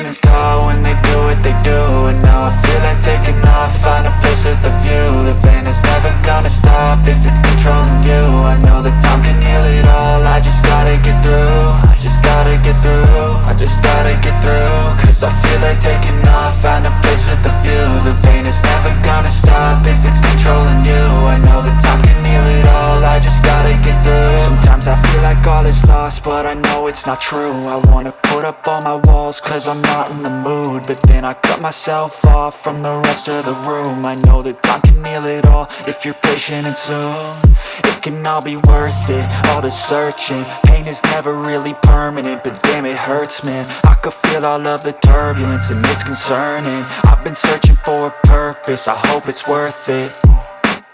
demons call when they do what they do. And now I feel like taking off, find a place with a view. The pain is never gonna stop if it's controlling you. I know that time can heal it all, I just gotta get through. I just gotta get through, I just gotta get through. Cause I feel like taking off, find a place with a view. The pain is never gonna stop if it's controlling you. I know that time can heal it all, I just gotta get through. Sometimes I feel like all is lost, but I know it's not true. I wanna put up all my walls cause I'm not in the mood, but then I cut myself off from the rest of the room. I know that time can heal it all if you're patient and soon. It can all be worth it, all the searching. Pain is never really permanent, but damn it hurts, man. I could feel all of the turbulence and it's concerning. I've been searching for a purpose, I hope it's worth it.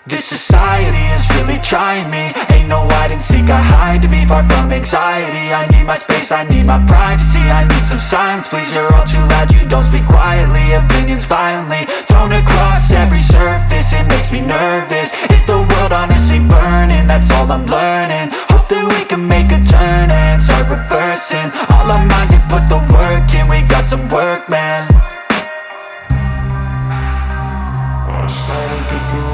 This society is really trying me. Ain't no hide and seek, I hide to be far from anxiety. I need my space, I need my privacy. I need some silence, please, you're all too loud. You don't speak quietly, opinions violently thrown across every surface. It makes me nervous, is the world honestly burning? That's all I'm learning. Hope that we can make a turn and start reversing. All our minds, we put the work in, we got some work, man. I started to do.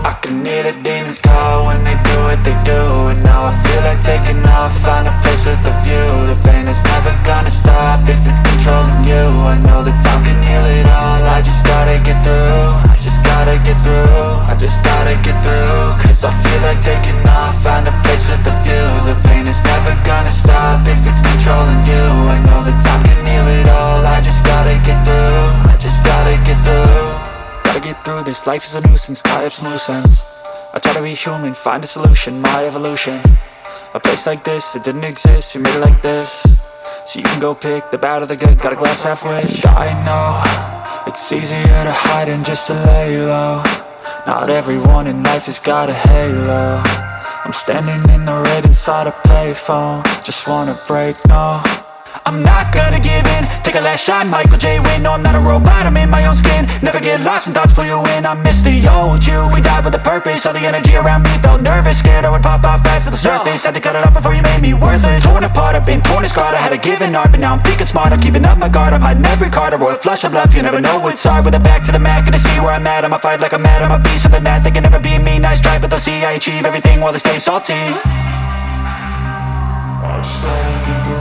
I can hear the demons call when they do what they do. And now I feel like taking off, find a place with a view. The pain is never gonna stop if it's controlling you. I know that time can heal it all, I just gotta get through. I just gotta get through, I just gotta get through. Cause I feel like taking off, find a place with a view. The pain is never gonna stop if it's controlling you. I know that time can heal it all, I just gotta get through. I just gotta get through. Gotta get through this, life is a nuisance, tie up some loose ends. I try to be human, find a solution, my evolution. A place like this, it didn't exist, we made it like this. So you can go pick the bad or the good, got a glass halfway. I know, it's easier to hide than just to lay low. Not everyone in life has got a halo. I'm standing in the red inside a payphone, just wanna break, no. I'm not gonna give in, take a last shot, Michael J. Win. No, I'm not a robot, I'm in my own skin. Never get lost when thoughts pull you in. I miss the old you, we died with a purpose. All the energy around me felt nervous, scared I would pop off fast to the surface. Had to cut it off before you made me worthless. Torn apart, I've been torn and scarred. I had a given art, but now I'm thinking smart. I'm keeping up my guard, I'm hiding every card. A royal flush of love, you never know what's hard. With a back to the mat, gonna see where I'm at. I'ma fight like I'm mad, I'ma be something that they can never be me. Nice try, but they'll see I achieve everything while they stay salty. I started to go.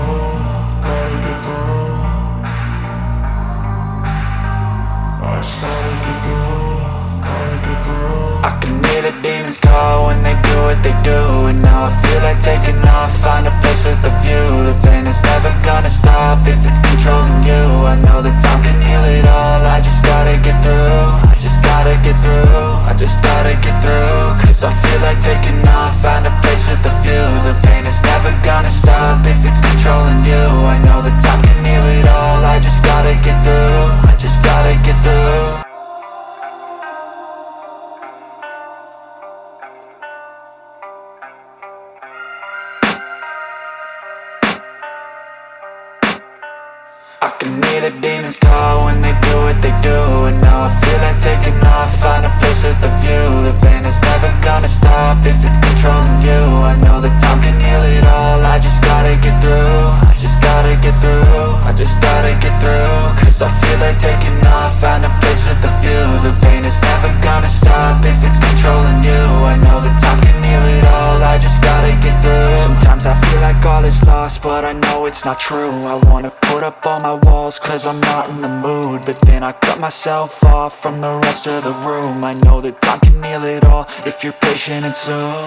I can hear the demons call when they do what they do. And now I feel like taking off, find a place with a view. The pain is never gonna stop if it's controlling you. I know that time can heal it all, I just gotta get through. I just gotta get through, I just gotta get through. Cause I feel like taking off, find a place with a view. The pain is never gonna stop if it's controlling you. I know that time can heal it all, I just gotta get through. I just gotta get through. I can hear the demons call when they do what they do. And now I feel like taking off, find a place with a view. The pain is never gonna stop if it's controlling you. I know that time can heal it all, I just gotta get through. I just gotta get through, I just gotta get through. Cause I feel like taking off, find a place with a view. The pain is never gonna stop if it's controlling you. I know that time can heal it all, I just gotta get through. Sometimes I feel like all is lost, but I know it's not true. I wanna put up all my walls cause I'm not in the mood, but then I cut myself off from the rest of the room. I know that time can heal it all if you're patient and soon.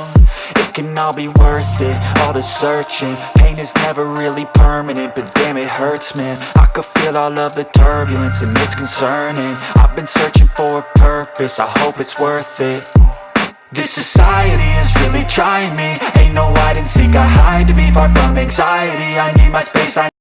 It can all be worth it, all the searching. Pain is never really permanent, but damn it hurts, man. I could feel all of the turbulence and it's concerning. I've been searching for a purpose, I hope it's worth it. This society is really trying me. Ain't no hide and seek, I hide to be far from anxiety. I need my space,